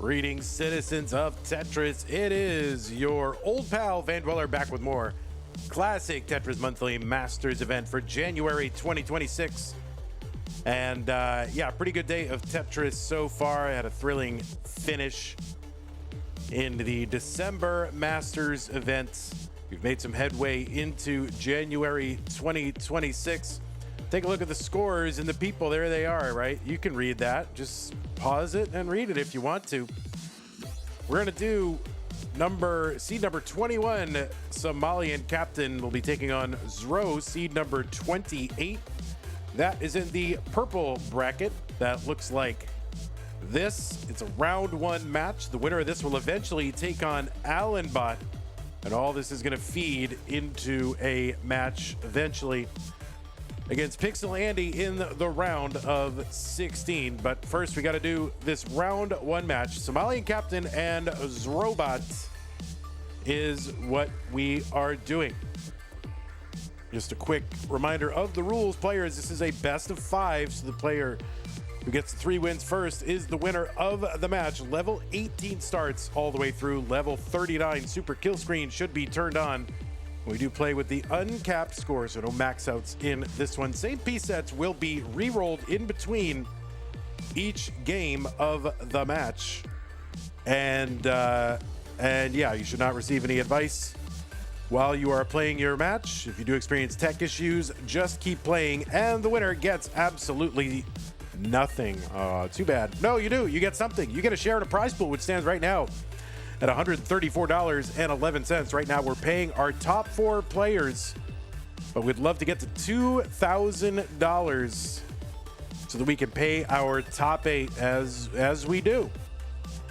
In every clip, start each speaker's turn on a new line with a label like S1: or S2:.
S1: Greetings, citizens of Tetris. It is your old pal Van Dweller back with more classic Tetris Monthly Masters event for January 2026. And yeah, pretty good day of Tetris so far. I had a thrilling finish in the December Masters event. We've made some headway into January 2026. Take a look at the scores and the people. There they are, right? You can read that. Just pause it and read it if you want to. We're going to do seed number 21. Somalian captain will be taking on Zrobot, seed number 28. That is in the purple bracket. That looks like this. It's a round one match. The winner of this will eventually take on Allenbot. And all this is going to feed into a match eventually against Pixel Andy in the round of 16. But first, we got to do this round one match. Somalian captain and Zrobot is what we are doing. Just a quick reminder of the rules. Players, this is a best of 5, so the player who gets 3 wins first is the winner of the match. Level 18 starts all the way through level 39. Super kill screen should be turned on. We do play with the uncapped score, so no max outs in this one. Same piece sets will be re-rolled in between each game of the match. And yeah, you should not receive any advice while you are playing your match. If you do experience tech issues, just keep playing, and the winner gets absolutely nothing. Too bad. No, you do. You get something. You get a share in a prize pool, which stands right now at $134.11. Right now, we're paying our top 4 players, but we'd love to get to $2,000 so that we can pay our top 8 as we do.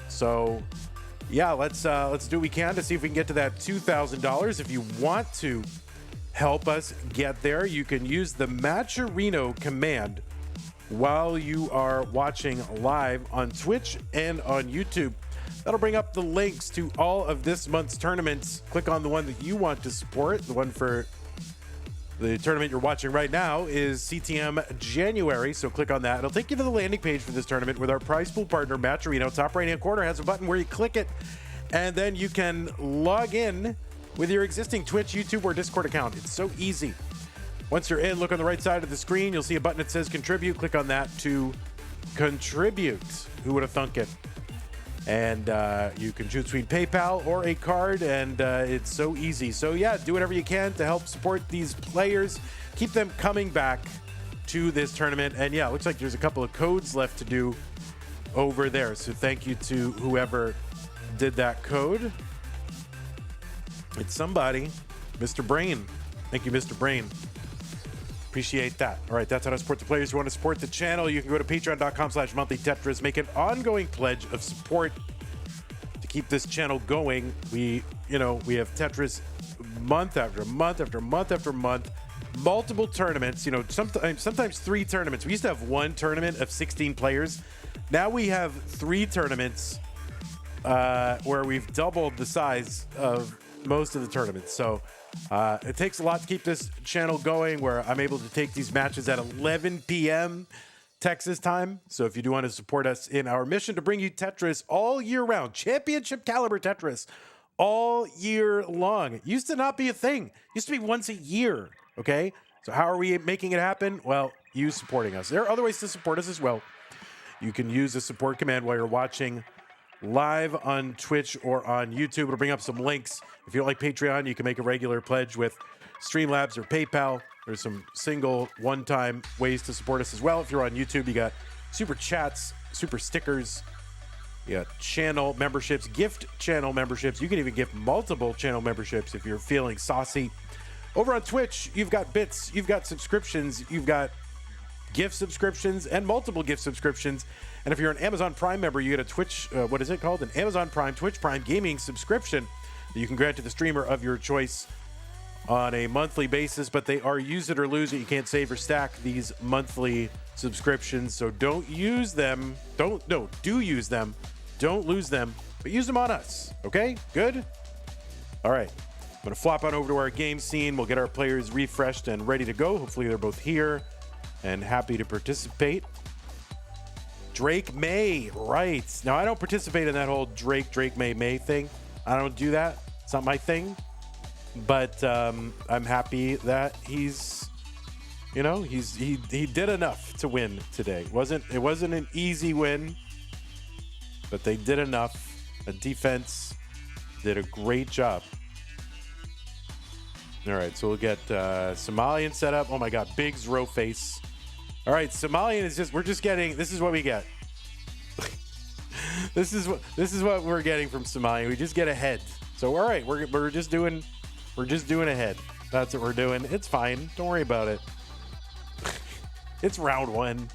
S1: So, yeah, let's do what we can to see if we can get to that $2,000. If you want to help us get there, you can use the Matcherino command while you are watching live on Twitch and on YouTube. That'll bring up the links to all of this month's tournaments. Click on the one that you want to support. The one for the tournament you're watching right now is CTM January, so click on that. It'll take you to the landing page for this tournament with our prize pool partner, Matcherino. Top right-hand corner has a button where you click it, and then you can log in with your existing Twitch, YouTube, or Discord account. It's so easy. Once you're in, look on the right side of the screen. You'll see a button that says Contribute. Click on that to contribute. Who would have thunk it? And you can choose between PayPal or a card, and it's so easy. So yeah, do whatever you can to help support these players. Keep them coming back to this tournament. And yeah, it looks like there's a couple of codes left to do over there. So thank you to whoever did that code. It's somebody, Mr. Brain. Thank you, Mr. Brain. Appreciate that. All right, that's how to support the players who want to support the channel. You can go to patreon.com/monthlytetris. Make an ongoing pledge of support to keep this channel going. We have Tetris month after month after month after month, multiple tournaments. Sometimes 3 tournaments. We used to have 1 tournament of 16 players. Now we have 3 tournaments where we've doubled the size of most of the tournaments. So it takes a lot to keep this channel going, where I'm able to take these matches at 11 p.m. Texas time. So if you do want to support us in our mission to bring you Tetris all year round, championship caliber Tetris all year long. It used to not be a thing. It used to be once a year, okay? So how are we making it happen? Well, you supporting us. There are other ways to support us as well. You can use the support command while you're watching live on Twitch or on YouTube. It'll bring up some links. If you don't like Patreon, you can make a regular pledge with Streamlabs or PayPal. There's some single one-time ways to support us as well. If you're on YouTube, you got super chats, super stickers, you got channel memberships, gift channel memberships. You can even gift multiple channel memberships if you're feeling saucy. Over on Twitch, you've got bits, you've got subscriptions, you've got gift subscriptions and multiple gift subscriptions. And if you're an Amazon Prime member, you get a Twitch, what is it called? An Amazon Prime, Twitch Prime gaming subscription that you can grant to the streamer of your choice on a monthly basis, but they are use it or lose it. You can't save or stack these monthly subscriptions. So don't use them. Do use them. Don't lose them, but use them on us. Okay, good? All right. I'm going to flop on over to our game scene. We'll get our players refreshed and ready to go. Hopefully they're both here and happy to participate. Drake May, right. Now, I don't participate in that whole Drake May thing. I don't do that. It's not my thing. But I'm happy that he's, you know, he did enough to win today. It wasn't an easy win, but they did enough. The defense did a great job. All right, so we'll get Somalian set up. Oh my God, big Zro face. All right, Somalian is just, this is what we get. This is what we're getting from Somalian. We just get a head. So all right, we're just doing a head. That's what we're doing. It's fine. Don't worry about it. It's round one.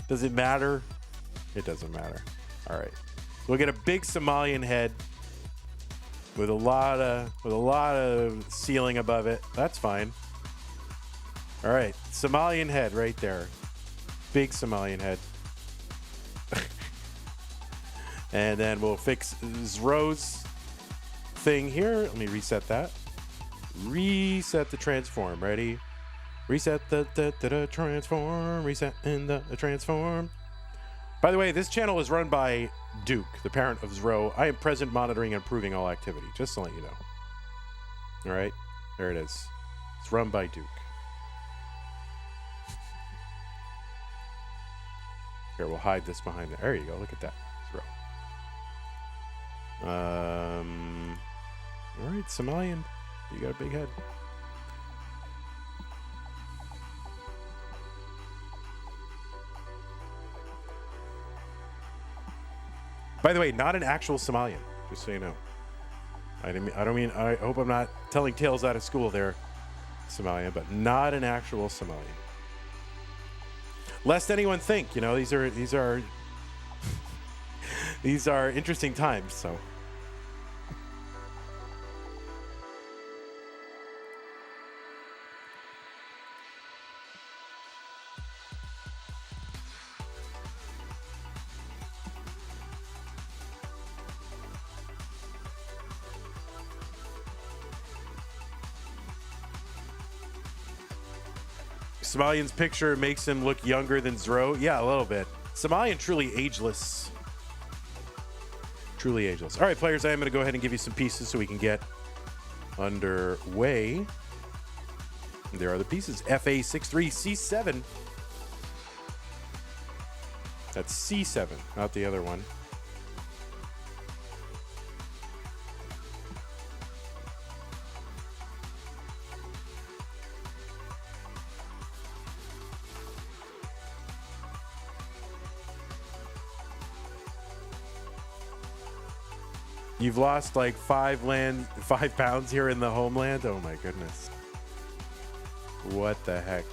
S1: Does it matter? It doesn't matter. All right. So we'll get a big Somalian head with a lot of ceiling above it. That's fine. All right, Somalian head right there. Big Somalian head. And then we'll fix Zro's thing here. Let me reset that. Reset the transform. Ready? Reset the transform. Reset in the transform. By the way, this channel is run by Duke, the parent of Zro. I am present, monitoring, and approving all activity, just to let you know. All right, there it is. It's run by Duke. Here, we'll hide this behind there. There you go. Look at that. Zro. All right, Somalian, you got a big head. By the way, not an actual Somalian, just so you know. I hope I'm not telling tales out of school there, Somalian, but not an actual Somalian. Lest anyone think, you know, these are these are interesting times, so. Somalian's picture makes him look younger than Zro. Yeah, a little bit. Somalian truly ageless. Truly ageless. All right, players, I am going to go ahead and give you some pieces so we can get underway. There are the pieces. FA63C7. That's C7, not the other one. You've lost like 5 pounds here in the homeland. Oh my goodness. What the heck?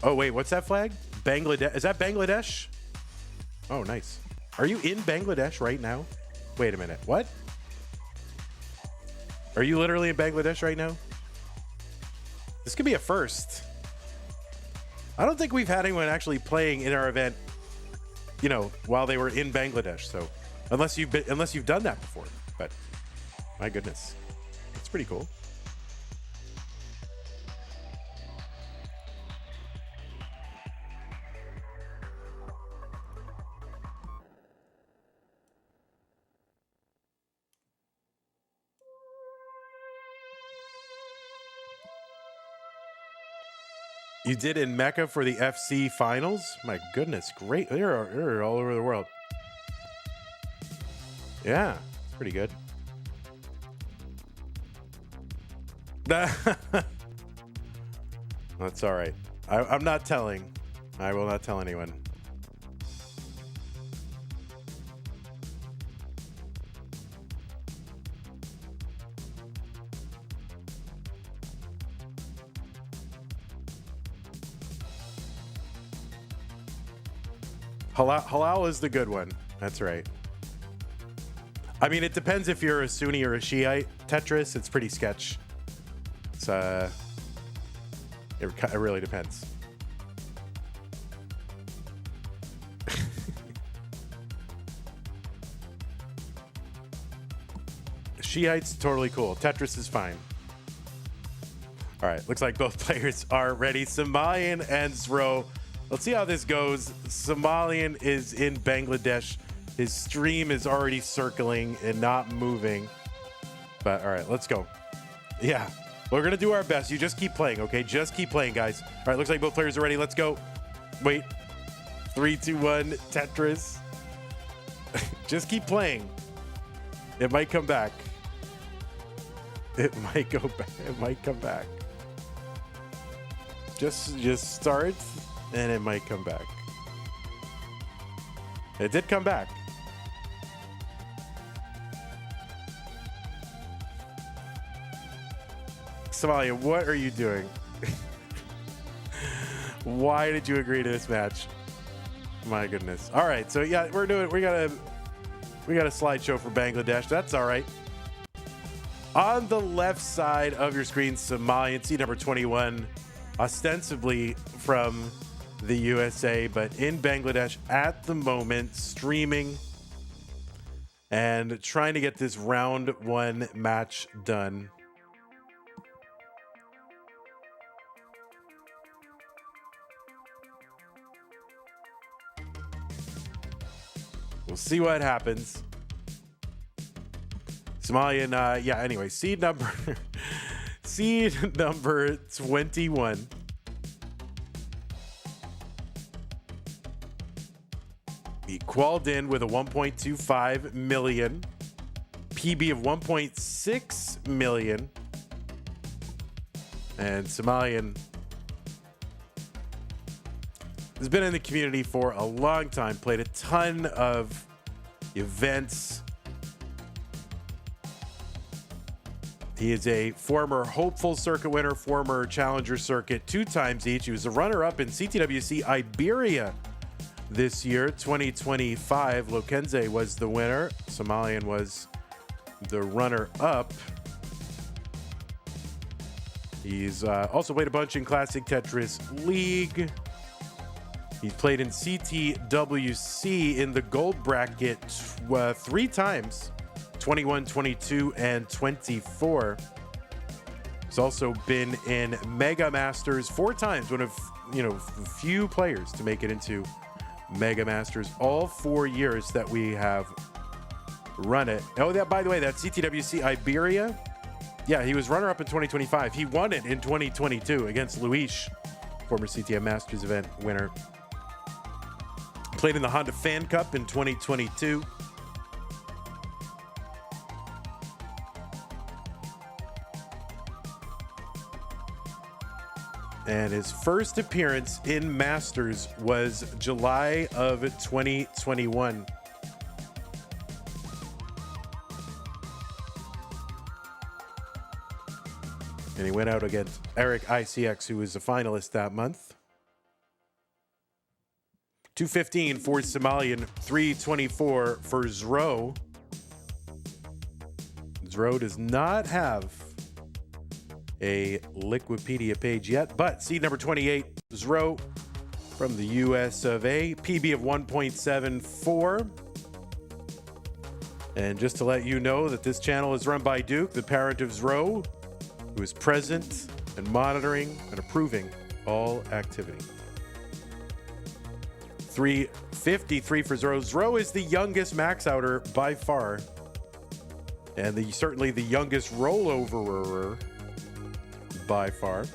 S1: Oh, wait, what's that flag? Bangladesh. Is that Bangladesh? Oh, nice. Are you in Bangladesh right now? Wait a minute. What? Are you literally in Bangladesh right now? This could be a first. I don't think we've had anyone actually playing in our event, you know, while they were in Bangladesh. So unless you've done that before, but my goodness, it's pretty cool. You did in Mecca for the FC finals? My goodness, great. They're all over the world. Yeah, it's pretty good. That's all right. I'm not telling. I will not tell anyone. Halal is the good one. That's right. I mean, it depends if you're a Sunni or a Shiite. Tetris, it's pretty sketch. It's it really depends. Shiite's totally cool. Tetris is fine. All right, looks like both players are ready. Somalian and Zro. Let's see how this goes. Somalian is in Bangladesh. His stream is already circling and not moving. But all right, let's go. Yeah, we're going to do our best. You just keep playing, okay? Just keep playing, guys. All right, looks like both players are ready. Let's go. Wait. 3, 2, 1, Tetris. Just keep playing. It might come back. It might go back. It might come back. Just start, and it might come back. It did come back. Somalia, what are you doing? Why did you agree to this match? My goodness. All right, so yeah, we got a slideshow for Bangladesh. That's all right. On the left side of your screen, Somalian, seed number 21, ostensibly from the USA, but in Bangladesh at the moment, streaming and trying to get this round 1 match done. We'll see what happens. Somalian, yeah, anyway, seed number 21. He qualified in with a 1.25 million, PB of 1.6 million, and Somalian has been in the community for a long time, played a ton of events. He is a former Hopeful Circuit winner, former Challenger Circuit 2 times each. He was a runner-up in CTWC Iberia this year, 2025. Lokenze was the winner. Somalian was the runner-up. He's also played a bunch in Classic Tetris League. He's played in CTWC in the gold bracket 3 times, 21, 22, and 24. He's also been in Mega Masters 4 times, one of few players to make it into Mega Masters all 4 years that we have run it. Oh, that, by the way, that CTWC Iberia, yeah, he was runner-up in 2025. He won it in 2022 against Luis, former CTM Masters event winner. Played in the Honda Fan Cup in 2022. And his first appearance in Masters was July of 2021. And he went out against Eric ICX, who was a finalist that month. 215 for Somalian, 324 for Zro. Zro does not have a Liquipedia page yet, but seed number 28, Zro from the US of A, PB of 1.74. And just to let you know that this channel is run by Duke, the parent of Zro, who is present and monitoring and approving all activity. 353 for Zro. Zro is the youngest max outer by far, and certainly the youngest rollover by far.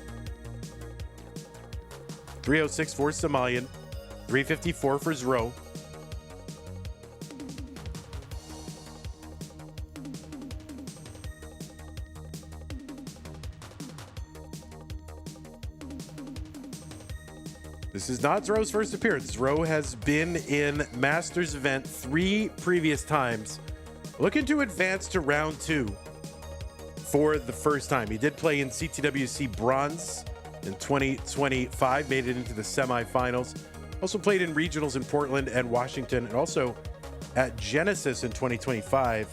S1: 306 for Somalian, 354 for Zro. This is not Zro's first appearance. Zro has been in Masters event 3 previous times. Looking to advance to round 2 for the first time. He did play in CTWC Bronze in 2025, made it into the semifinals. Also played in regionals in Portland and Washington, and also at Genesis in 2025.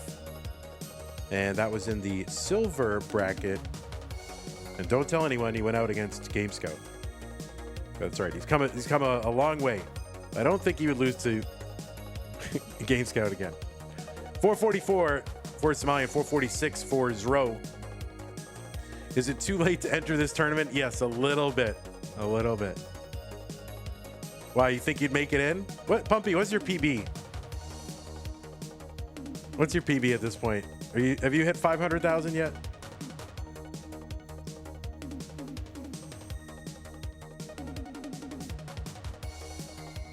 S1: And that was in the silver bracket. And don't tell anyone he went out against Game Scout. That's right. He's come a long way. I don't think he would lose to Game Scout again. 444 for Somalian, 446 for Zro. Is it too late to enter this tournament? Yes, a little bit. A little bit. Why, you think you'd make it in? What, Pumpy, what's your PB? What's your PB at this point? Have you hit 500,000 yet?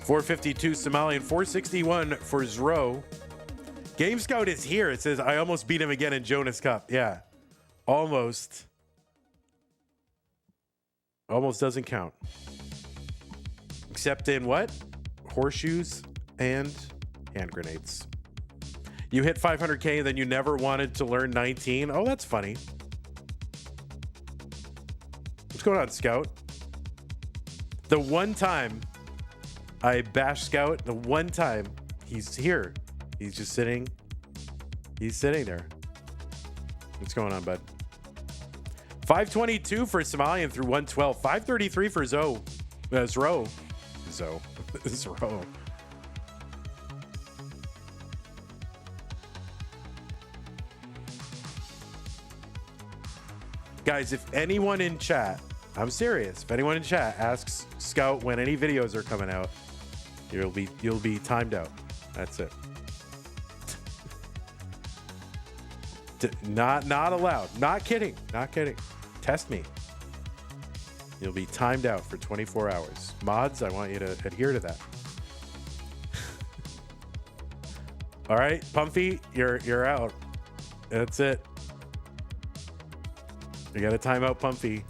S1: $452 Somalian, 461 for Zro. Game Scout is here. It says, I almost beat him again in Jonas Cup. Yeah, almost. Almost doesn't count. Except in what? Horseshoes and hand grenades. You hit 500K and then you never wanted to learn 19. Oh, that's funny. What's going on, Scout? The one time I bash Scout, the one time he's here, he's just sitting. He's sitting there. What's going on, bud? 522 for Somalian through 112. 533 for Zro. Zro. Guys, if anyone in chat, I'm serious, if anyone in chat asks Scout when any videos are coming out, you'll be timed out. That's it. Not allowed. Not kidding. Not kidding. Test me. You'll be timed out for 24 hours. Mods, I want you to adhere to that. All right, Pumpy, you're out. That's it. You got to time out Pumpy.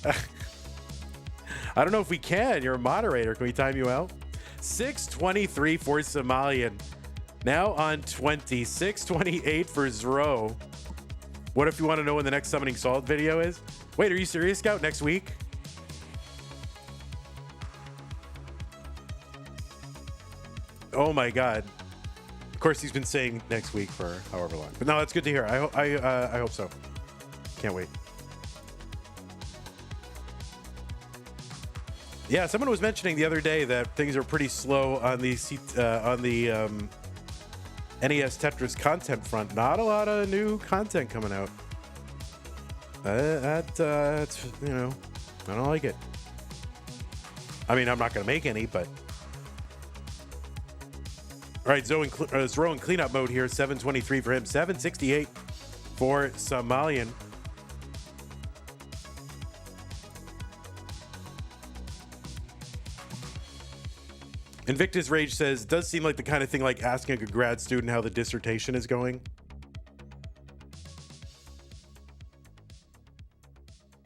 S1: I don't know if we can. You're a moderator. Can we time you out? 623 for Somalian. Now on 20. 628 for Zro. What if you want to know when the next Summoning Salt video is? Wait, are you serious, Scout? Next week? Oh my God. Of course, he's been saying next week for however long. But no, that's good to hear. I hope so. Can't wait. Yeah, someone was mentioning the other day that things are pretty slow on the NES Tetris content front. Not a lot of new content coming out. That's, you know, I don't like it. I mean, I'm not going to make any, but. All right, Zro in cleanup mode here. 723 for him. 768 for Somalian. Invictus Rage says, does seem like the kind of thing like asking a grad student how the dissertation is going.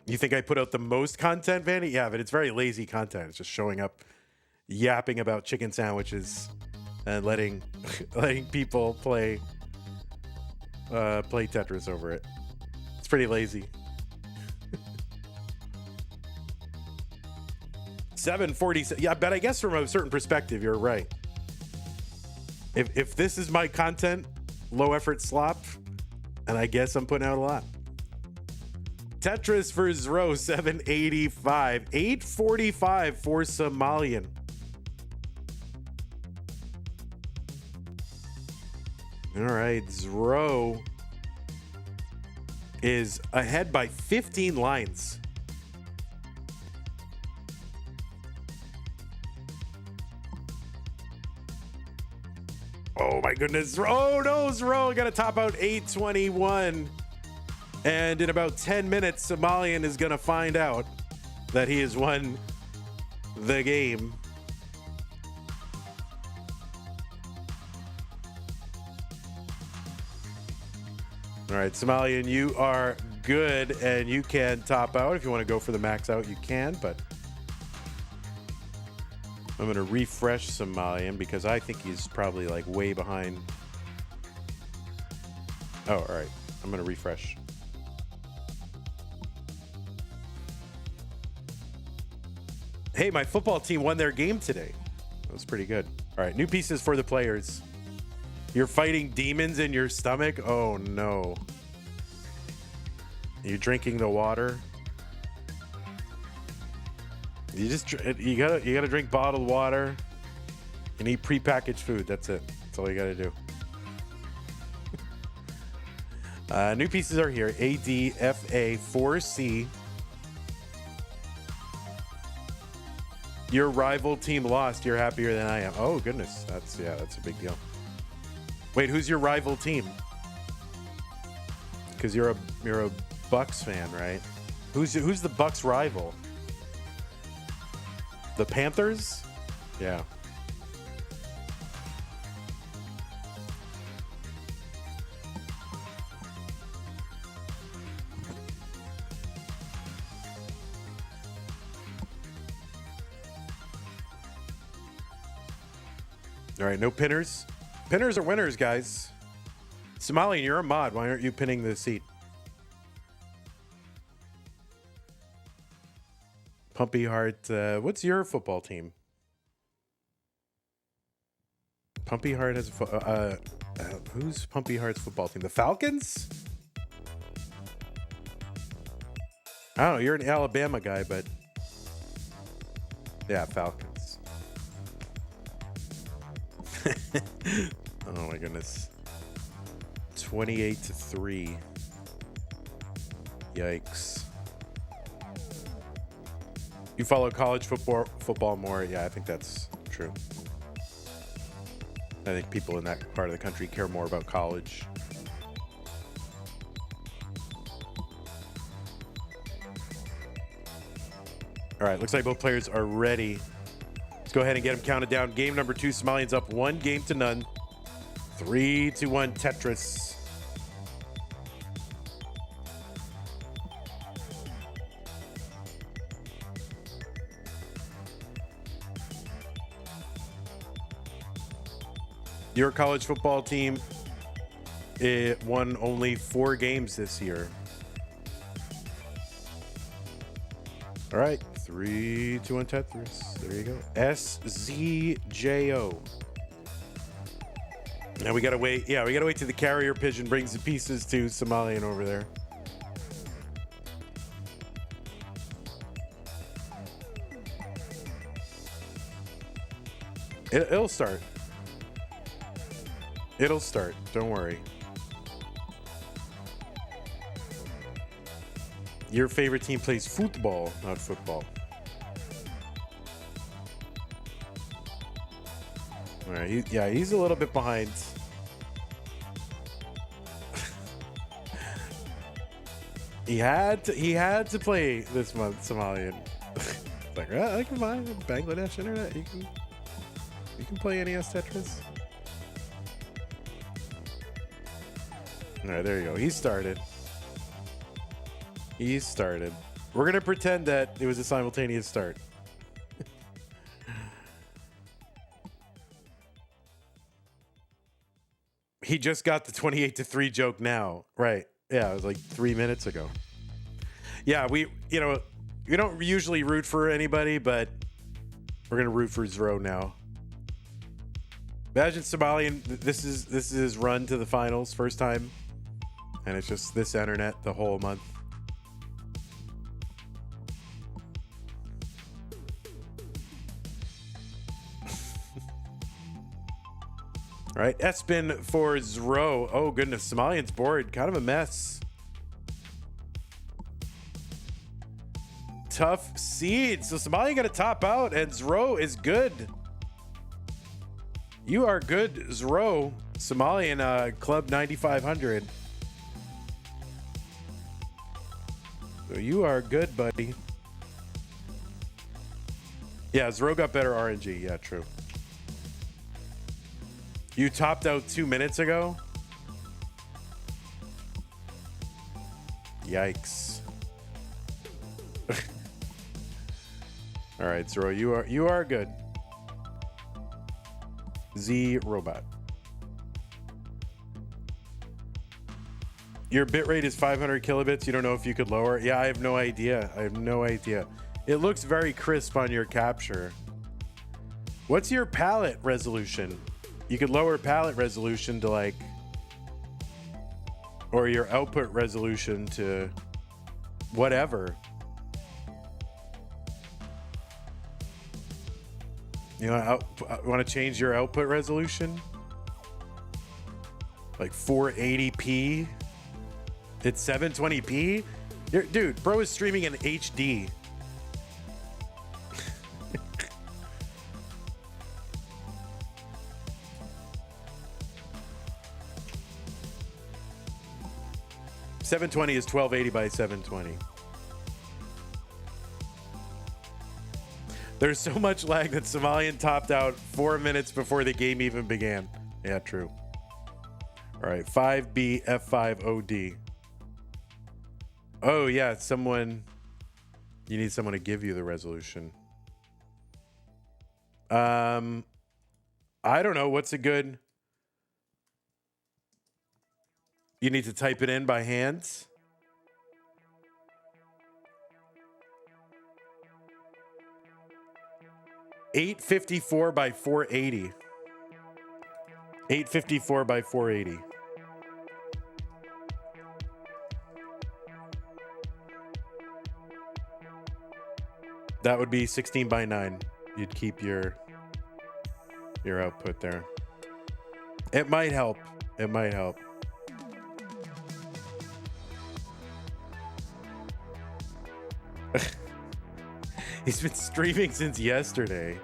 S1: You think I put out the most content, Vanny? Yeah, but it's very lazy content. It's just showing up, yapping about chicken sandwiches and letting people play Tetris over it. It's pretty lazy. 740. Yeah, but I guess from a certain perspective, you're right. If this is my content, low effort slop, and I guess I'm putting out a lot. Tetris for Zro, 785. 845 for Somalian. All right, Zro is ahead by 15 lines. Oh my goodness. Oh no, Zro got to top out 821. And in about 10 minutes, Somalian is going to find out that he has won the game. All right, Somalian, you are good and you can top out. If you want to go for the max out, you can, but I'm going to refresh Somalian because I think he's probably like way behind. Oh, all right. I'm going to refresh. Hey, my football team won their game today. That was pretty good. All right, new pieces for the players. You're fighting demons in your stomach? Oh no. You're drinking the water. You gotta drink bottled water and eat prepackaged food. That's it. That's all you gotta do. New pieces are here. ADFA 4C. Your rival team lost. You're happier than I am. Oh goodness, that's a big deal. Wait, who's your rival team? Because you're a Bucks fan, right? Who's the Bucks rival? The Panthers? Yeah. All right, no pinners. Pinners are winners, guys. Somalian, you're a mod. Why aren't you pinning the seat? Pumpy Heart. What's your football team? Pumpy Heart has a who's Pumpy Heart's football team? The Falcons? I don't know. You're an Alabama guy, but yeah, Falcons. Oh my goodness. 28-3. Yikes. You follow college football more? Yeah, I think that's true. I think people in that part of the country care more about college. All right, looks like both players are ready. Let's go ahead and get them counted down. Game number 2, Somalians up 1-0. 3-1 Tetris. Your college football team, it won only 4 games this year. All right, 3-2 on Tetris. There you go. SZJO. Now we gotta wait. Yeah, we gotta wait till the carrier pigeon brings the pieces to Somalian over there. It'll start. It'll start. Don't worry. Your favorite team plays football, not football. All right. He's a little bit behind. He had to play this month, Somalian. Like, I can buy Bangladesh internet. You can play NES Tetris. All right, there you go. He started. We're going to pretend that it was a simultaneous start. He just got the 28-3 joke now. Right. Yeah, it was like 3 minutes ago. Yeah, we don't usually root for anybody, but we're going to root for Zro now. Imagine Somalian, this is his run to the finals, first time. And it's just this internet the whole month. All right, S-spin for Zro. Oh, goodness. Somalian's board. Kind of a mess. Tough seed. So Somalian got to top out, and Zro is good. You are good, Zro. Somalian Club 9500. So you are good, buddy. Yeah, Zro got better RNG. Yeah, true. You topped out 2 minutes ago? Yikes. All right, Zro, you are good. Zrobot. Your bitrate is 500 kilobits. You don't know if you could lower it? Yeah, I have no idea. It looks very crisp on your capture. What's your palette resolution? You could lower palette resolution to like, or your output resolution to whatever. You know, want to change your output resolution? Like 480p? It's 720p? Dude, bro is streaming in HD. $720 is 1280 by 720. There's so much lag that Somalian topped out 4 minutes before the game even began. Yeah, true. All right, 5B F5OD. Oh, yeah, you need someone to give you the resolution. I don't know. What's a good... You need to type it in by hand. $854 by 480. 854 by 480. That would be 16 by 9. You'd keep your output there. It might help. It might help. He's been streaming since yesterday.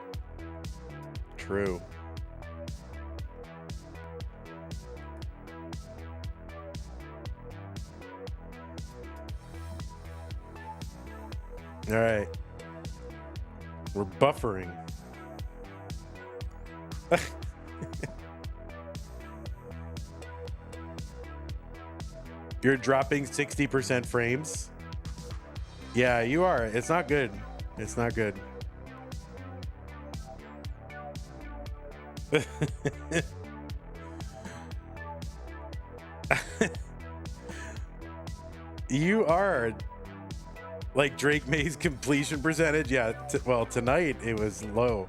S1: True. All right. We're buffering. You're dropping 60% frames. Yeah, you are. It's not good. It's not good. You are like Drake May's completion percentage. Yeah. Well, tonight it was low. All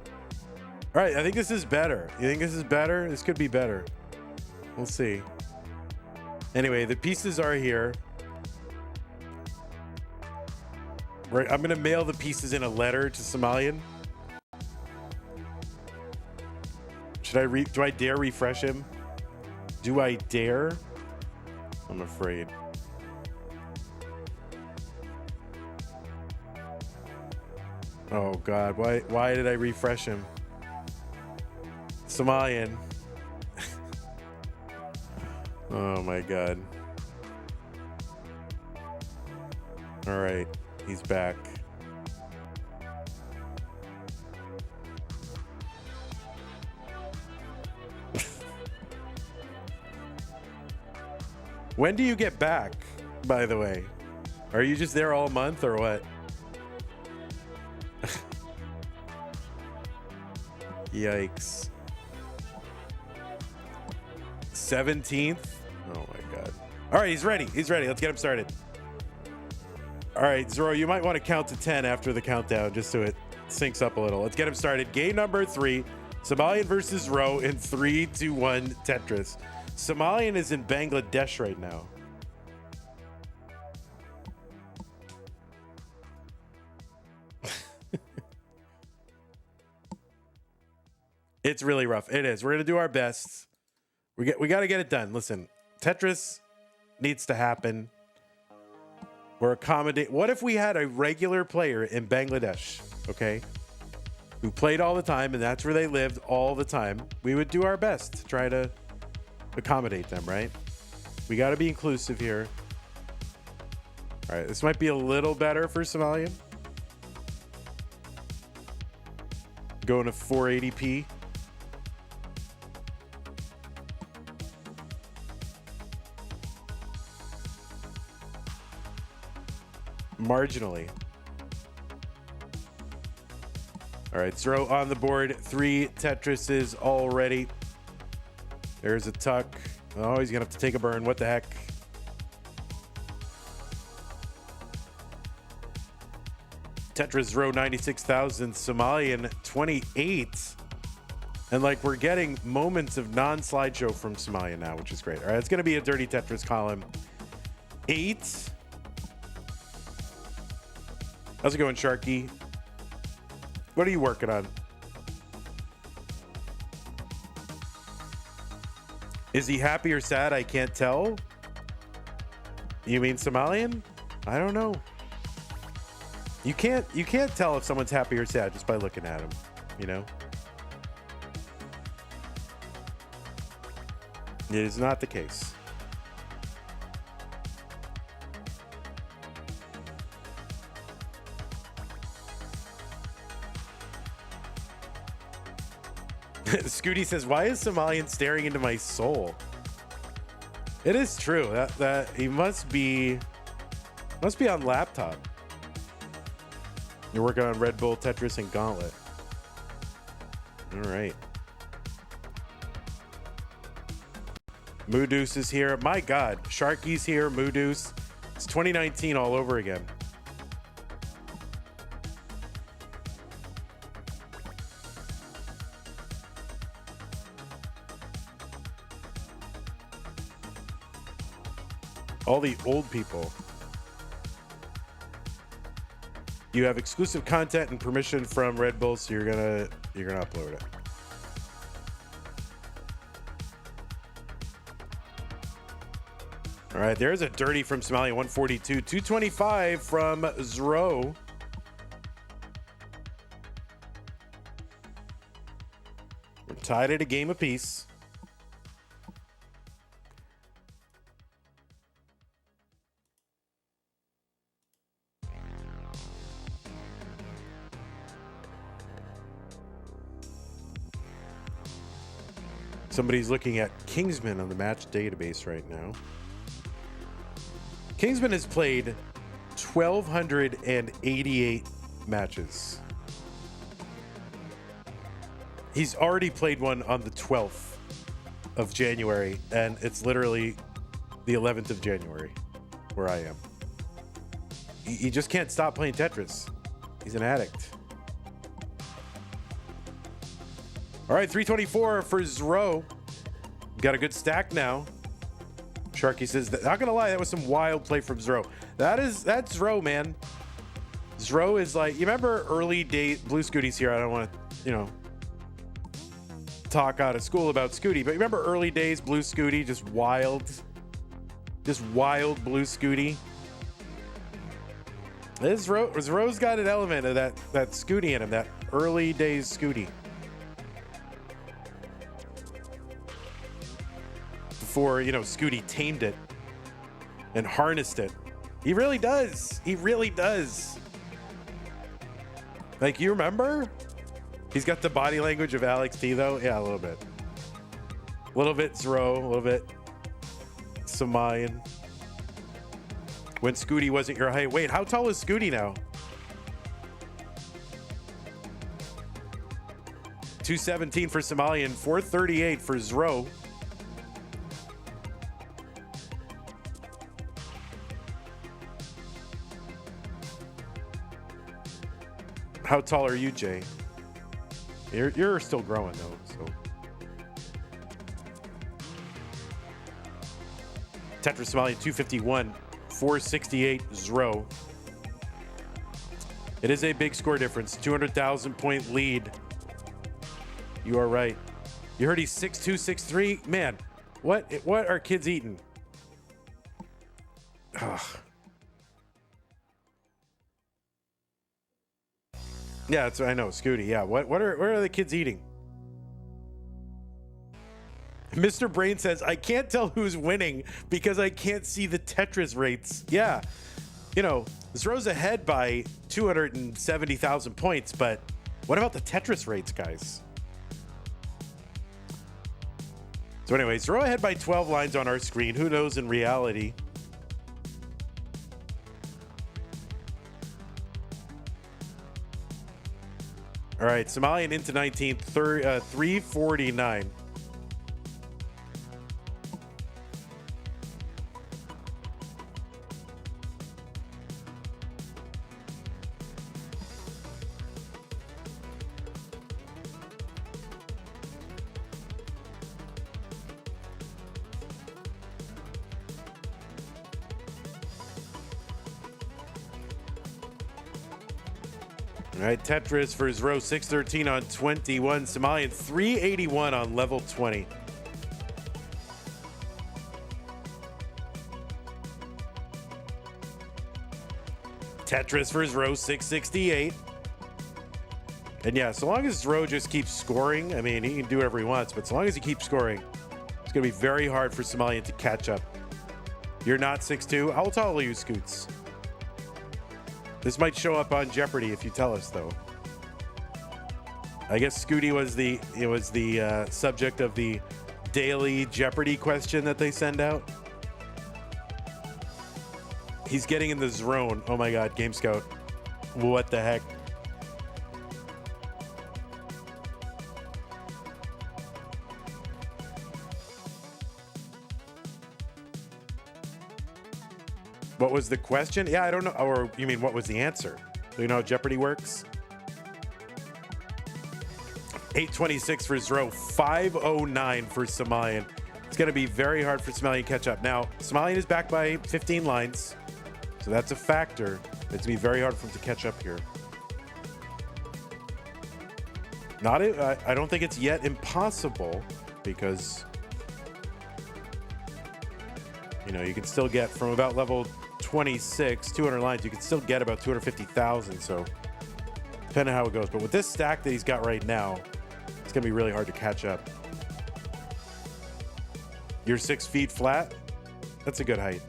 S1: right. I think this is better. You think this is better? This could be better. We'll see. Anyway, the pieces are here. Right, I'm gonna mail the pieces in a letter to Somalian. Do I dare refresh him? Do I dare? I'm afraid. Oh God, why did I refresh him? Somalian. Oh my God. All right. He's back. When do you get back, by the way? Are you just there all month or what? Yikes. 17th? Oh my God. All right, he's ready. He's ready. Let's get him started. All right, Zoro, you might want to count to 10 after the countdown just so it syncs up a little. Let's get him started. Game number 3, Somalian versus Ro in 3, 2, 1 Tetris. Somalian is in Bangladesh right now. It's really rough. It is. We're going to do our best. We got to get it done. Listen, Tetris needs to happen. Or accommodate. What if we had a regular player in Bangladesh, okay, who played all the time and that's where they lived all the time? We would do our best to try to accommodate them, right? We got to be inclusive here. All right, this might be a little better for Somalian. Going to 480p. Marginally. All right, Zero on the board. 3 Tetrises already. There's a tuck. Oh, he's gonna have to take a burn. What the heck? Tetris Row 96,000. Somalian 28. And like we're getting moments of non-slideshow from Somalian now, which is great. All right, it's going to be a dirty Tetris column 8. How's it going, Sharky? What are you working on? Is he happy or sad? I can't tell. You mean Somalian? I don't know. You can't tell if someone's happy or sad just by looking at him, you know? It is not the case. Scooty says, why is Somalian staring into my soul? It is true that he must be on laptop. You're working on Red Bull, Tetris, and Gauntlet. All right. Moodoose is here. My God, Sharky's here. Moodoose. It's 2019 all over again. All the old people. You have exclusive content and permission from Red Bull, so you're gonna upload it. All right, there's a dirty from Somalia, 142, 225 from Zro. We're tied at a game apiece. Somebody's looking at Kingsman on the match database right now. Kingsman has played 1,288 matches. He's already played one on the 12th of January, and it's literally the 11th of January where I am. He just can't stop playing Tetris. He's an addict. All right, 324 for Zro. Got a good stack now. Sharky says, not gonna lie, that was some wild play from Zro. That's Zro, man. Zro is like, you remember early days, Blue Scooty's here. I don't want to, talk out of school about Scooty, but you remember early days, Blue Scooty, just wild Blue Scooty. Zro's got an element of that Scooty in him, that early days Scooty. Before, Scooty tamed it and harnessed it. He really does. He really does. Like, you remember? He's got the body language of Alex T, though. Yeah, a little bit. A little bit Zro, a little bit Somalian. When Scooty wasn't your height. Wait, how tall is Scooty now? 217 for Somalian, 438 for Zro. How tall are you, Jay? You're still growing though, so. Tetris Somalian 251, 468 Zro. It is a big score difference, 200,000 point lead. You are right. You heard he's 6'2", 6'3". Man, what are kids eating? Ugh. Yeah, I know, Scooty. Yeah, what are the kids eating? Mr. Brain says, I can't tell who's winning because I can't see the Tetris rates. Yeah, Zro's ahead by 270,000 points, but what about the Tetris rates, guys? So anyway, Zro ahead by 12 lines on our screen. Who knows in reality? All right, Somalian into 19th, 349. All right, Tetris for his row 613 on 21. Somalian 381 on level 20. Tetris for his row 668. And yeah, so long as Row just keeps scoring, I mean, he can do whatever he wants, but so long as he keeps scoring, it's going to be very hard for Somalian to catch up. You're not 6'2"? I'll tell you, Scoots. This might show up on Jeopardy if you tell us, though. I guess Scooty was the subject of the daily Jeopardy question that they send out. He's getting in the zone. Oh my God, Game Scout. What the heck? What was the question? Yeah, I don't know. Or you mean what was the answer? Do you know how Jeopardy works? 826 for Zro, 509 for Somalian. It's going to be very hard for Somalian to catch up. Now, Somalian is back by 15 lines, so that's a factor. It's going to be very hard for him to catch up here. I don't think it's yet impossible because, you know, you can still get from about level 26, 200 lines, you can still get about 250,000. So depending on how it goes. But with this stack that he's got right now, it's going to be really hard to catch up. You're 6 feet flat. That's a good height.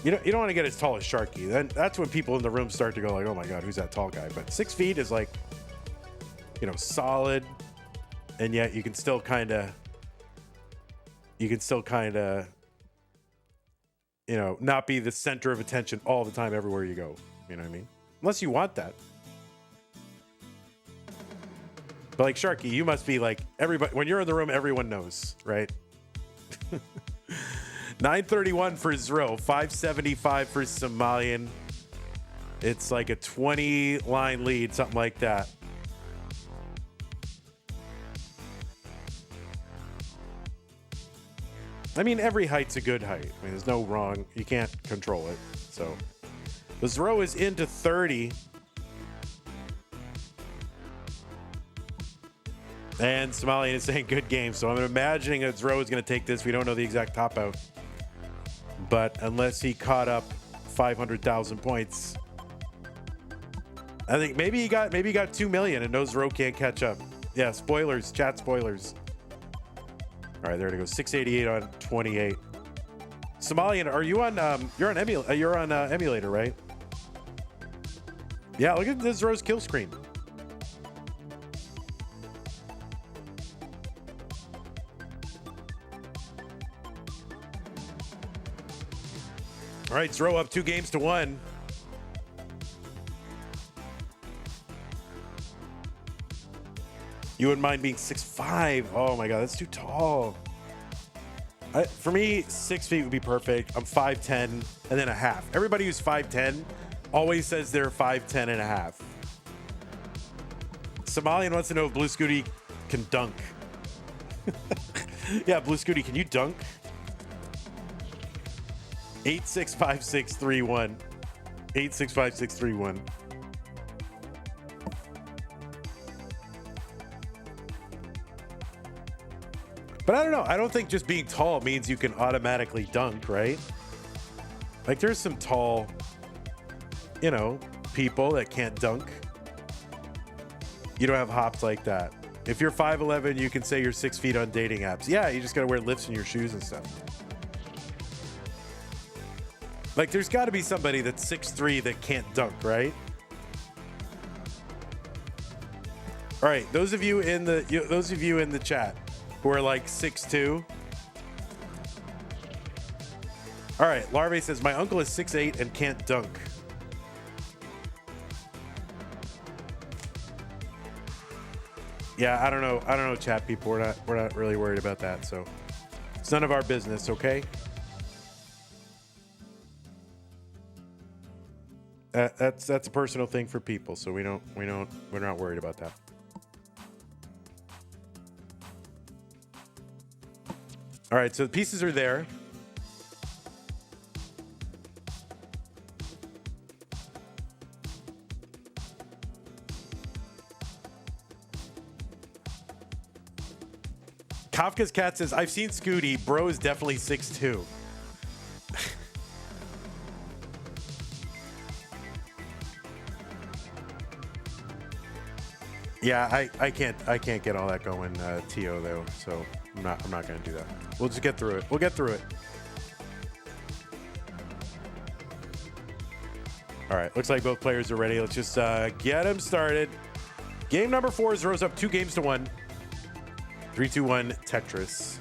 S1: You don't want to get as tall as Sharky. Then that's when people in the room start to go like, oh my God, who's that tall guy? But 6 feet is like, you know, solid. And yet you can still kind of, you know, not be the center of attention all the time everywhere you go. You know what I mean? Unless you want that. But like Sharky, you must be like everybody. When you're in the room, everyone knows, right? 931 for Zro, 575 for Somalian. It's like a 20-line lead, something like that. I mean, every height's a good height. I mean, there's no wrong. You can't control it. So the Zro is into 30. And Somalian is saying good game. So I'm imagining that Zro is going to take this. We don't know the exact top out. But unless he caught up 500,000 points, I think maybe he got 2 million and knows Zro can't catch up. Yeah, spoilers, chat spoilers. All right, there it goes. 688 on 28. Somalian, are you on? You're on emulator, right? Yeah, look at this Zro's kill screen. All right, Zro up 2-1. You wouldn't mind being 6'5". Oh my God, that's too tall. For me, 6 feet would be perfect. I'm 5'10", and then a half. Everybody who's 5'10" always says they're 5'10" and a half. Somalian wants to know if Blue Scooty can dunk. Yeah, Blue Scooty, can you dunk? 865631. 865631. But I don't know. I don't think just being tall means you can automatically dunk, right? Like there's some tall, you know, people that can't dunk. You don't have hops like that. If you're 5'11", you can say you're 6 feet on dating apps. Yeah, you just got to wear lifts in your shoes and stuff. Like there's got to be somebody that's 6'3" that can't dunk, right? All right, those of you in the chat who are like 6'2". All right, Larvae says my uncle is 6'8" and can't dunk. Yeah, I don't know, chat people. We're not really worried about that, so it's none of our business, okay? That's a personal thing for people, so we're not worried about that. All right, so the pieces are there. Kafka's cat says, I've seen Scooty. Bro is definitely 6'2". Yeah, I can't get all that going, T.O. though, so I'm not gonna do that. We'll just get through it. We'll get through it. All right, looks like both players are ready. Let's just get them started. Game number 4 is Rose up 2-1. 3-2-1 Tetris.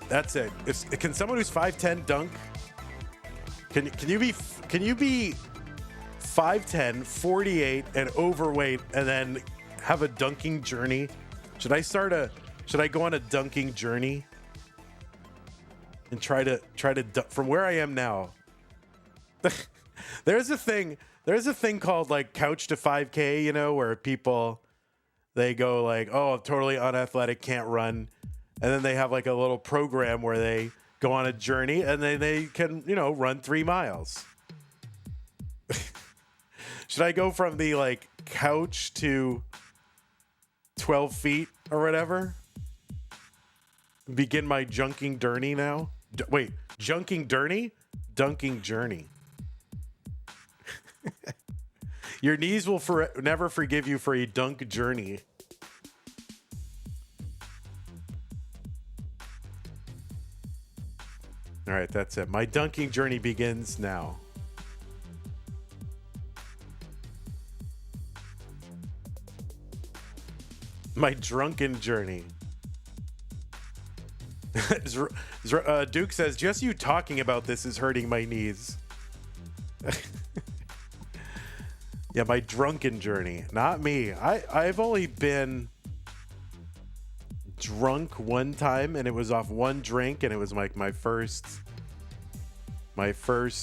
S1: That's it. Can someone who's 5'10" dunk? Can you be 5'10", 48, and overweight, and then have a dunking journey? Should I go on a dunking journey and try to from where I am now? There's a thing called like couch to 5K, you know, where people, they go like, oh, I'm totally unathletic, can't run. And then they have like a little program where they go on a journey and then they can, you know, run 3 miles. Should I go from the like couch to 12 feet or whatever? Begin my junking journey now? Wait, junking journey? Dunking journey. Your knees will never forgive you for a dunk journey. All right, that's it. My dunking journey begins now. My drunken journey. Duke says, just you talking about this is hurting my knees. Yeah, my drunken journey. Not me. I've only been drunk one time, and it was off one drink, and it was like my first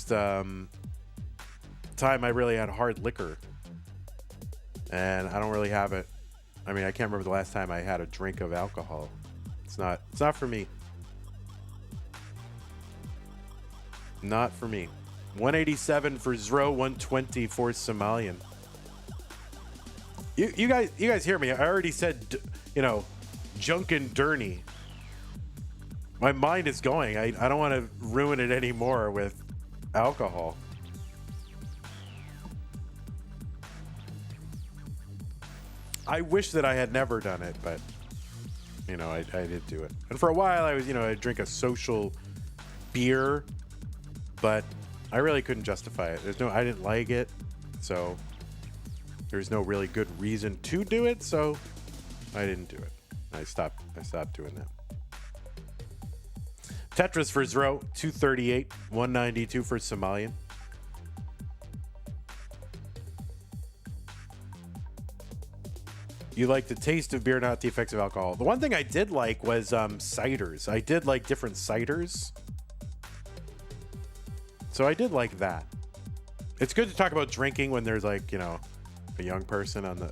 S1: time I really had hard liquor. And I don't really have it. I mean, I can't remember the last time I had a drink of alcohol. It's not for me. Not for me. 187 for Zro, 120 for Somalian. You guys hear me? I already said, you know, junkin' dirty. My mind is going. I don't want to ruin it anymore with alcohol. I wish that I had never done it, but you know, I did do it. And for a while I was, you know, I'd drink a social beer, but I really couldn't justify it. I didn't like it, so there's no really good reason to do it, so I didn't do it. I stopped doing that. Tetris for Zro, 238, 192 for Somalian. You like the taste of beer, not the effects of alcohol. The one thing I did like was ciders. I did like different ciders. So I did like that. It's good to talk about drinking when there's like, you know, a young person on the...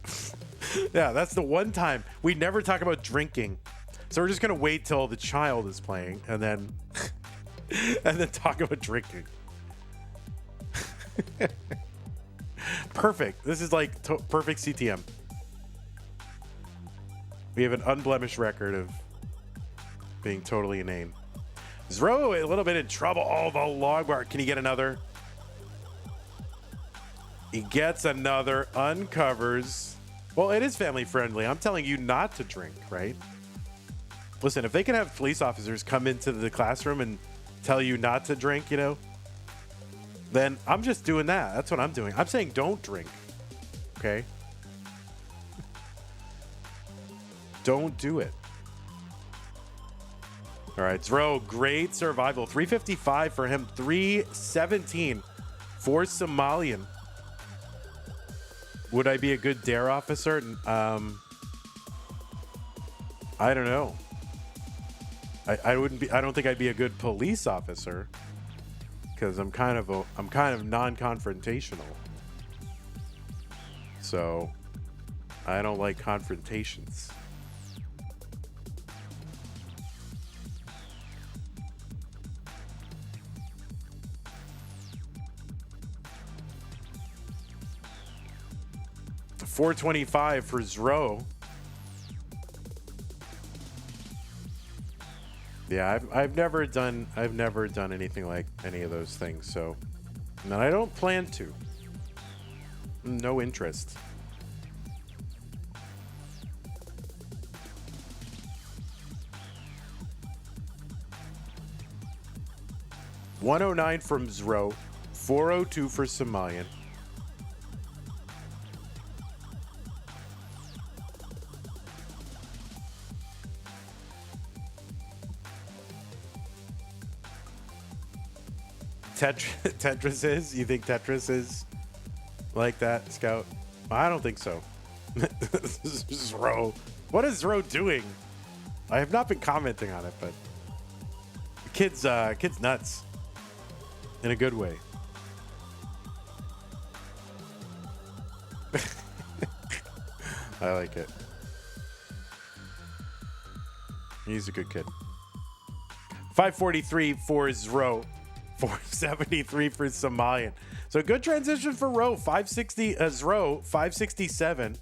S1: Yeah, that's the one time we never talk about drinking. So we're just going to wait till the child is playing and then and then talk about drinking. Perfect. This is like perfect CTM. We have an unblemished record of being totally inane. Zro a little bit in trouble. Oh, the log bar. Can he get another? He gets another. Uncovers. Well, it is family friendly. I'm telling you not to drink, right? Listen, if they can have police officers come into the classroom and tell you not to drink, you know, then I'm just doing that. That's what I'm doing. I'm saying don't drink. Okay? Don't do it. All right, Zro, great survival. 355 for him. 317 for Somalian. Would I be a good dare officer? I don't know. I wouldn't be. I don't think I'd be a good police officer because I'm kind of non-confrontational. So I don't like confrontations. $425 for Zro. Yeah, I've never done anything like any of those things, so and I don't plan to. No interest. $109 from Zro, $402 for Somalian. Tetris is? You think Tetris is like that, Scout? I don't think so. Zro. What is Zro doing? I have not been commenting on it, but the kid's nuts. In a good way. I like it. He's a good kid. 543 for Zro. 473 for Somalian. So good transition for Ro. 560 Zro, 567.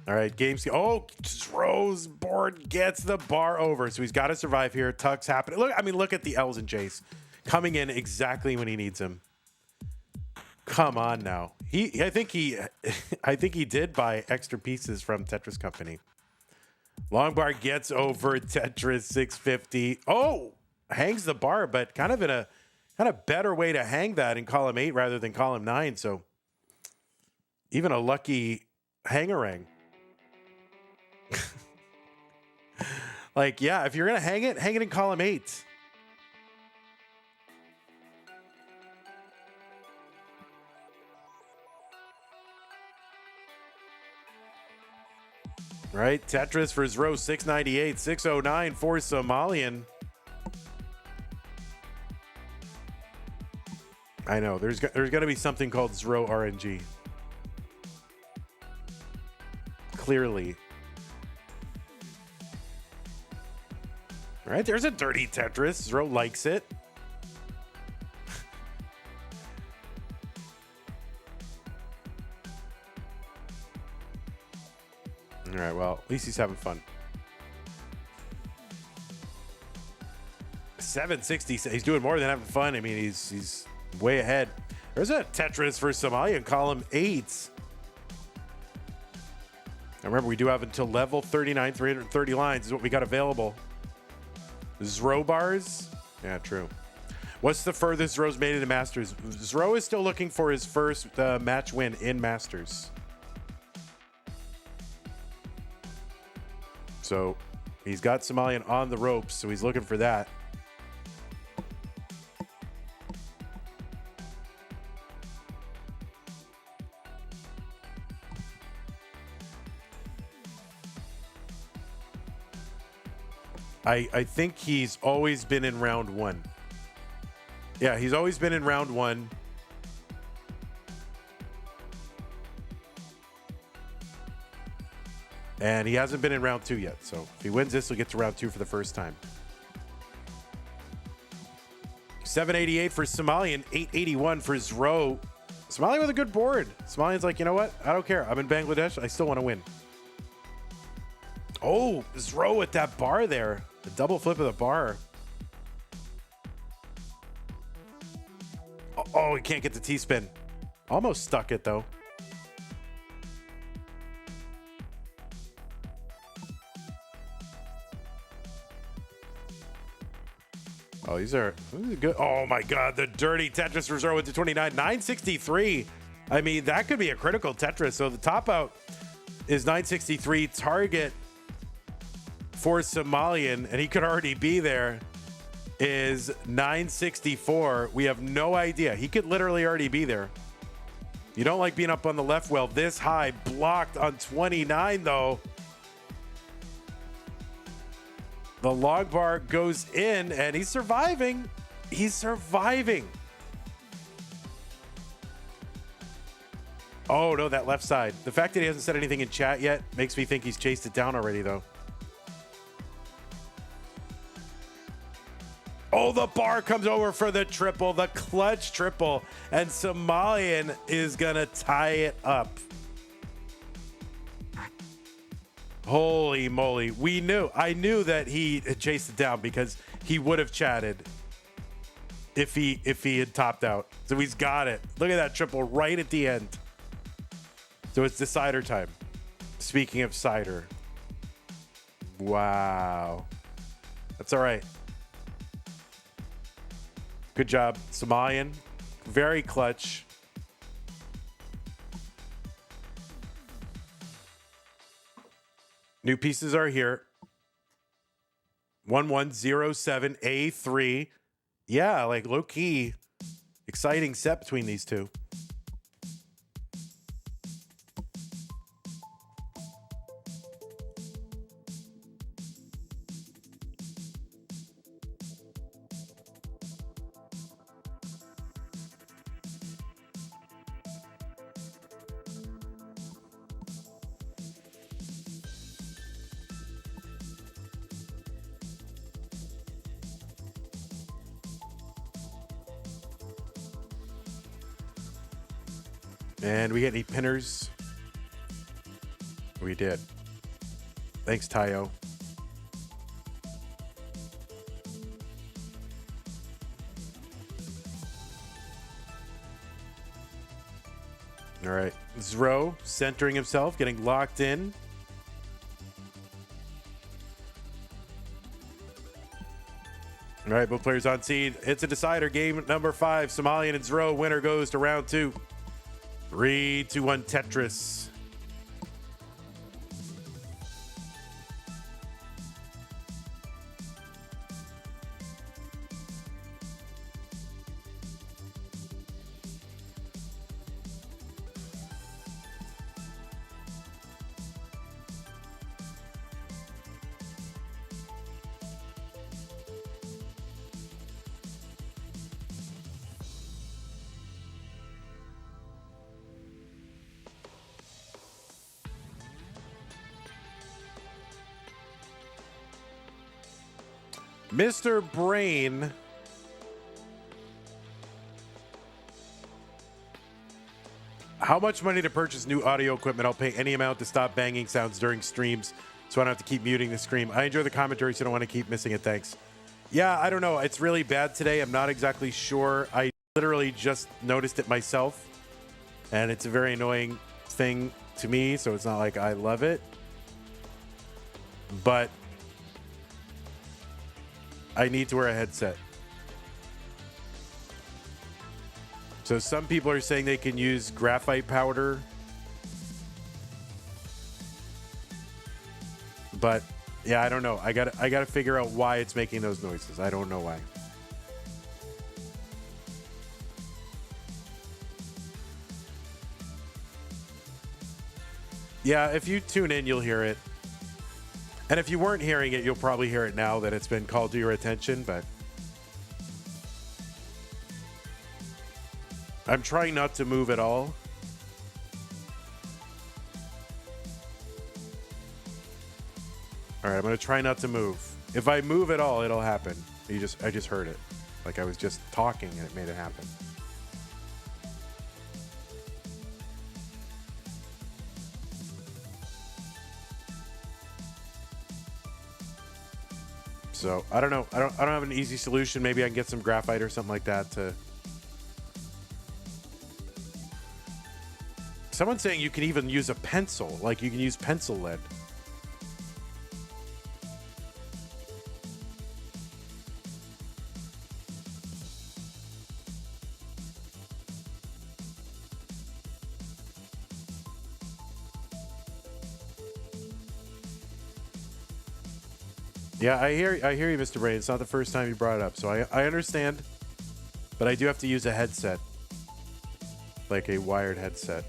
S1: All right, games. Oh, Zro's board gets the bar over, so he's got to survive here. Tuck's happening. Look at the L's and J's coming in exactly when he needs them. Come on now. I think he did buy extra pieces from Tetris Company. Long bar gets over Tetris 650. Oh, hangs the bar, but kind of in a better way to hang that in column 8 rather than column 9. So even a lucky hangarang. Like, yeah, if you're gonna hang it in column 8. Right, Tetris for Zro, 698, 609 for Somalian. I know there's gonna be something called Zro RNG. Clearly. All right, there's a dirty Tetris. Zro likes it. All right, well, at least he's having fun. 760. He's doing more than having fun. I mean, he's way ahead. There's a Tetris for Somalia in column 8. Now remember, we do have until level 39, 330 lines is what we got available. Zro bars? Yeah, true. What's the furthest Zro's made it in Masters? Zro is still looking for his first match win in Masters. So he's got Somalian on the ropes, so he's looking for that. I think he's always been in round 1. Yeah, he's always been in round 1. And he hasn't been in round 2 yet. So if he wins this, he'll get to round 2 for the first time. 788 for Somalian, 881 for Zro. Somalian with a good board. Somalian's like, you know what? I don't care. I'm in Bangladesh. I still want to win. Oh, Zro at that bar there. The double flip of the bar. Oh, he can't get the T-spin. Almost stuck it, though. Oh, these are good. Oh, my God. The dirty Tetris for Zro into 29. 963. I mean, that could be a critical Tetris. So the top out is 963. Target for Somalian, and he could already be there, is 964. We have no idea. He could literally already be there. You don't like being up on the left well this high. Blocked on 29, though. The log bar goes in, and he's surviving. He's surviving. Oh, no, that left side. The fact that he hasn't said anything in chat yet makes me think he's chased it down already, though. Oh, the bar comes over for the triple, the clutch triple, and Somalian is going to tie it up. Holy moly. I knew that he had chased it down because he would have chatted if he had topped out. So he's got it. Look at that triple right at the end. So it's decider time. Speaking of cider. Wow. That's all right. Good job, Somalian. Very clutch. New pieces are here. 1107A3. Yeah, like low key. Exciting set between these two. And we get any pinners? We did. Thanks, Tayo. All right. Zro centering himself, getting locked in. All right, both players on seed. It's a decider. Game number 5. Somalian and Zro. Winner goes to round 2. 3, 2, 1, Tetris. Mr. Brain. How much money to purchase new audio equipment? I'll pay any amount to stop banging sounds during streams so I don't have to keep muting the screen. I enjoy the commentary, so I don't want to keep missing it. Thanks. Yeah, I don't know. It's really bad today. I'm not exactly sure. I literally just noticed it myself, and it's a very annoying thing to me, so it's not like I love it. But I need to wear a headset. So some people are saying they can use graphite powder. But yeah, I don't know. I gotta figure out why it's making those noises. I don't know why. Yeah, if you tune in, you'll hear it. And if you weren't hearing it, you'll probably hear it now that it's been called to your attention, but I'm trying not to move at all. All right, I'm going to try not to move. If I move at all, it'll happen. I just heard it. Like I was just talking and it made it happen. So I don't know. I don't have an easy solution. Maybe I can get some graphite or something like that to. Someone's saying you can even use a pencil. Like you can use pencil lead. Yeah, I hear you, Mr. Brain. It's not the first time you brought it up, so I understand. But I do have to use a headset. Like a wired headset.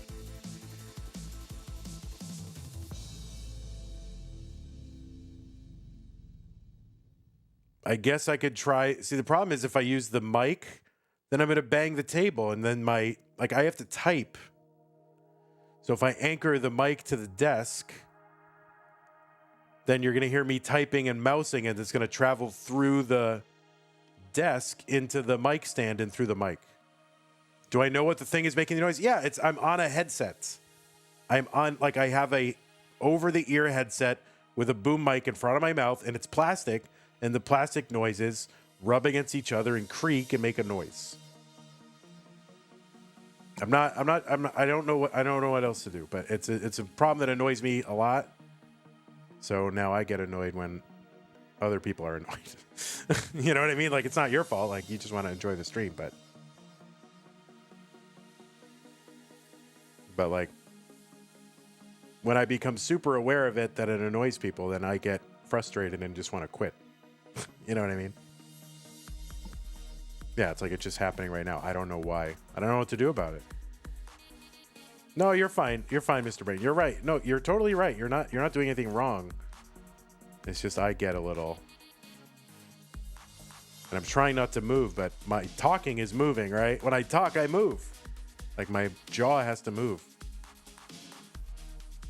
S1: I guess I could try. See, the problem is if I use the mic, then I'm going to bang the table, and then I have to type. So if I anchor the mic to the desk, then you're going to hear me typing and mousing, and it's going to travel through the desk into the mic stand and through the mic. Do I know what the thing is making the noise? Yeah, I'm on a headset. I'm on, like, I have a over-the-ear headset with a boom mic in front of my mouth, and it's plastic, and the plastic noises rub against each other and creak and make a noise. I don't know what else to do, but it's a problem that annoys me a lot. So now I get annoyed when other people are annoyed. You know what I mean? Like, it's not your fault. Like, you just want to enjoy the stream, but like, when I become super aware of it, that it annoys people, then I get frustrated and just want to quit. You know what I mean? Yeah, it's like it's just happening right now. I don't know why. I don't know what to do about it. No, you're fine. You're fine, Mr. Brain. You're right. No, you're totally right. You're not doing anything wrong. It's just I get a little, and I'm trying not to move, but my talking is moving, right? When I talk, I move. Like, my jaw has to move.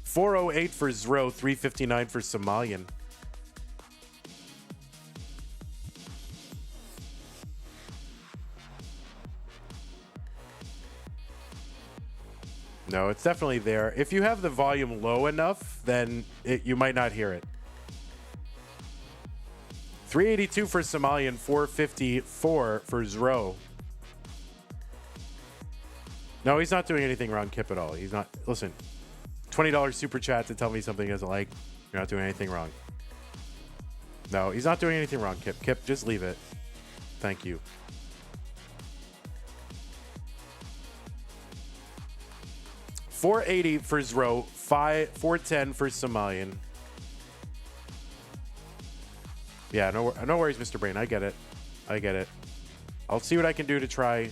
S1: 408 for Zro, 359 for Somalian. No, it's definitely there. If you have the volume low enough, then you might not hear it. 382 for Somalian, 454 for Zro. No, he's not doing anything wrong, Kip, at all. He's not. Listen, $20 super chat to tell me something he doesn't like. You're not doing anything wrong. No, he's not doing anything wrong, Kip. Kip, just leave it. Thank you. $480 for Zro, $410 for Somalian. Yeah, no worries, Mr. Brain. I get it. I'll see what I can do to try.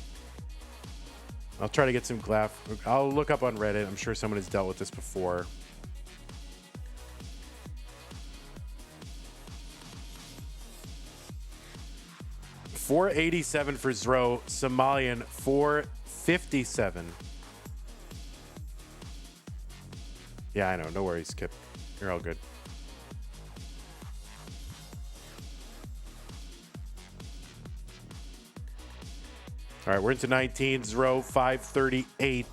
S1: I'll try to get some glaff. I'll look up on Reddit. I'm sure someone has dealt with this before. $487 for Zro, Somalian, $457. Yeah, I know. No worries, Kip. You're all good. All right, we're into 19. Zro, 538.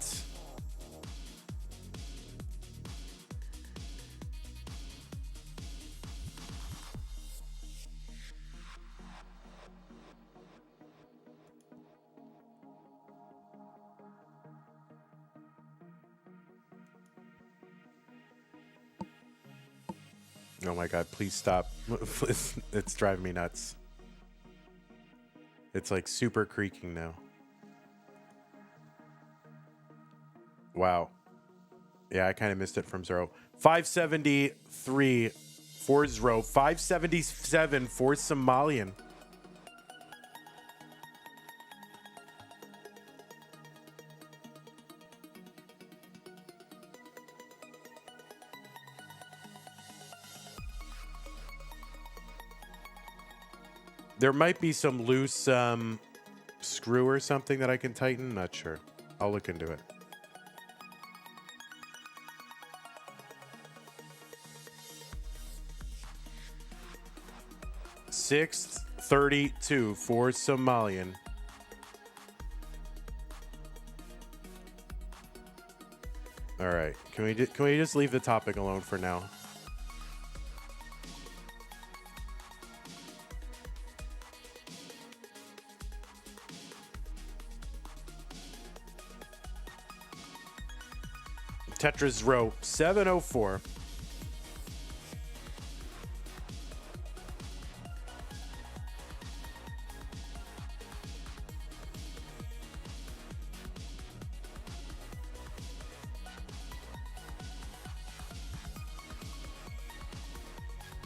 S1: Oh my God, please stop. It's driving me nuts. It's like super creaking now. Wow. Yeah, I kind of missed it from Zro. 573 for Zro. 577 for Somalian. There might be some loose screw or something that I can tighten. Not sure. I'll look into it. $632 for Somalian. All right. Can we just leave the topic alone for now? Tetris row 704.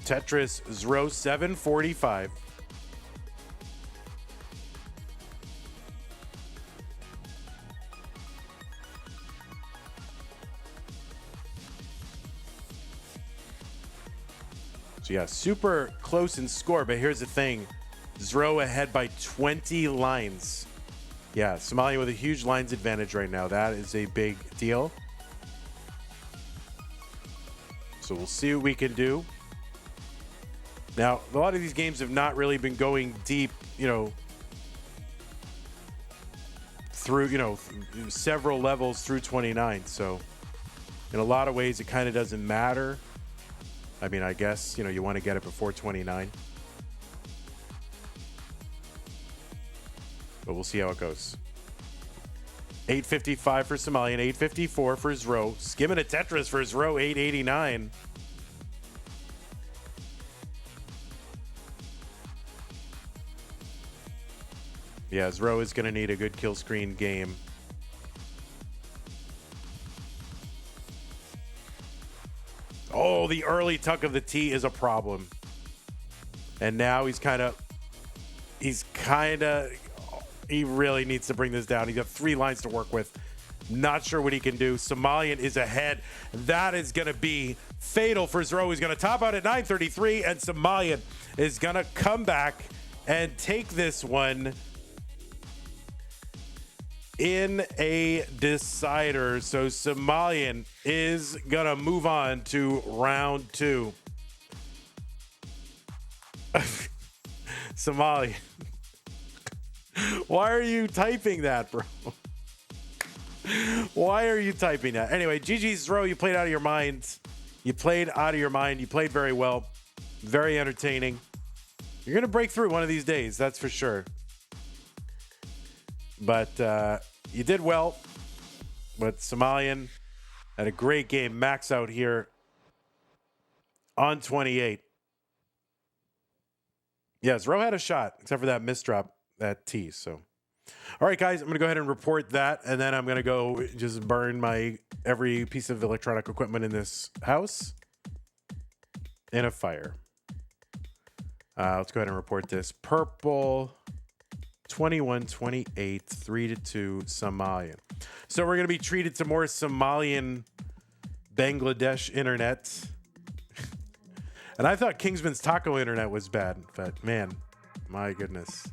S1: Tetris row 745. So yeah, super close in score, but here's the thing. Zro ahead by 20 lines. Yeah, Somalia with a huge lines advantage right now. That is a big deal. So we'll see what we can do. Now, a lot of these games have not really been going deep, through, several levels through 29. So in a lot of ways, it kind of doesn't matter. I mean, I guess, you want to get it before 29. But we'll see how it goes. 855 for Somalian, 854 for Zro. Skimming a Tetris for Zro, 889. Yeah, Zro is going to need a good kill screen game. Oh, the early tuck of the T is a problem. And now he really needs to bring this down. He's got 3 lines to work with. Not sure what he can do. Somalian is ahead. That is going to be fatal for Zro. He's going to top out at 933, and Somalian is going to come back and take this one in a decider. So Somalian is going to move on to round 2. Somalian. Why are you typing that, bro? Why are you typing that? Anyway, GG's Zro, you played out of your mind. You played out of your mind. You played very well. Very entertaining. You're going to break through one of these days, that's for sure. But you did well. But Somalian had a great game. Max out here on 28. Yeah, Zro had a shot, except for that misdrop. That T. So, all right, guys, I'm going to go ahead and report that, and then I'm going to go just burn every piece of electronic equipment in this house in a fire. Let's go ahead and report this. Purple 21-28, 3-2 Somalian. So we're going to be treated to more Somalian Bangladesh internet. And I thought Kingsman's Taco internet was bad, but man, my goodness.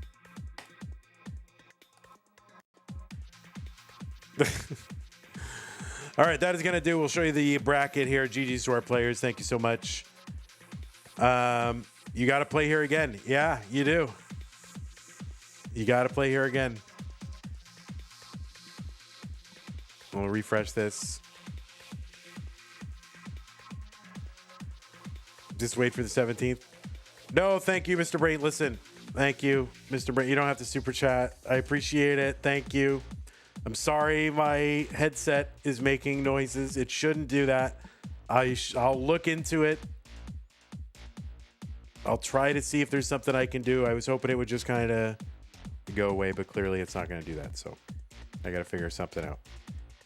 S1: All right, that is going to do. We'll show you the bracket here. GG's to our players. Thank you so much. You got to play here again. Yeah, you do. You got to play here again. We'll refresh this. Just wait for the 17th. No, thank you, Mr. Brain. Listen, thank you, Mr. Brain. You don't have to super chat. I appreciate it. Thank you. I'm sorry my headset is making noises. It shouldn't do that. I'll look into it. I'll try to see if there's something I can do. I was hoping it would just kind of go away, but clearly it's not going to do that. So I got to figure something out.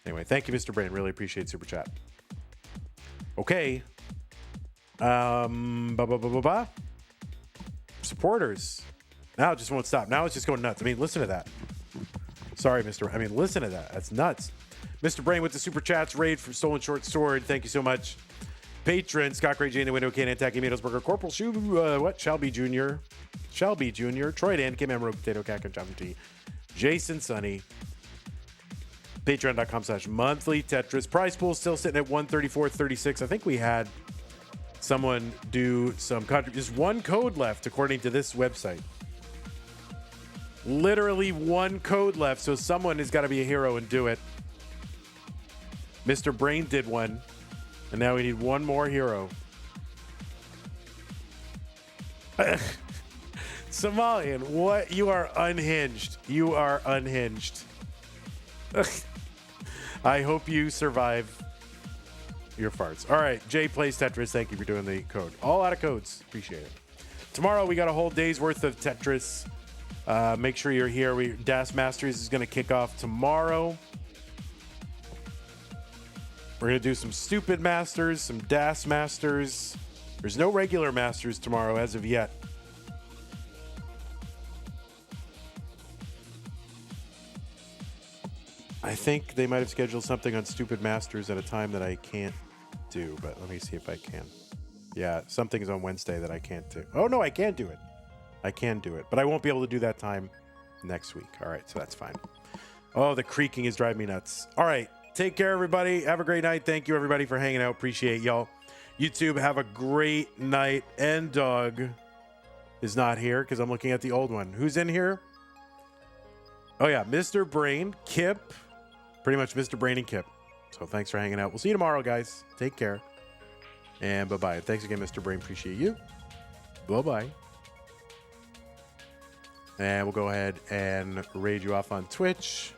S1: Anyway, thank you, Mr. Brain. Really appreciate super chat. Okay. Supporters. Now it just won't stop. Now it's just going nuts. I mean, listen to that. Sorry, listen to that. That's nuts. Mr. Brain with the super chats. Raid from Stolen Short Sword. Thank you so much. Patron, Scott Gray J in the window, Cannon Tacky Middlesburger, Corporal Shoe, Shelby Jr., Troy Dan, Kim Emerald, Potato Cack, and Jonathan T. Jason Sonny. Patreon.com/monthly Tetris. Prize pool still sitting at 134.36. I think we had someone do some there's one code left according to this website. Literally one code left, so someone has got to be a hero and do it. Mr. Brain did one, and now we need one more hero. Somalian, what? You are unhinged. You are unhinged. I hope you survive your farts. All right, Jay plays Tetris. Thank you for doing the code. All out of codes. Appreciate it. Tomorrow we got a whole day's worth of Tetris. Make sure you're here. Das Masters is going to kick off tomorrow. We're going to do some stupid masters, some Das Masters. There's no regular masters tomorrow as of yet. I think they might have scheduled something on Stupid Masters at a time that I can't do, but let me see if I can. Yeah, something is on Wednesday that I can't do. Oh, no, I can do it. I can do it, but I won't be able to do that time next week. All right, so that's fine. Oh, the creaking is driving me nuts. All right, take care, everybody. Have a great night. Thank you, everybody, for hanging out. Appreciate y'all. YouTube, have a great night. And Doug is not here because I'm looking at the old one. Who's in here? Oh, yeah. Mr. Brain, Kip. Pretty much Mr. Brain and Kip. So thanks for hanging out. We'll see you tomorrow, guys. Take care. And bye-bye. Thanks again, Mr. Brain. Appreciate you. Bye-bye. And we'll go ahead and raid you off on Twitch.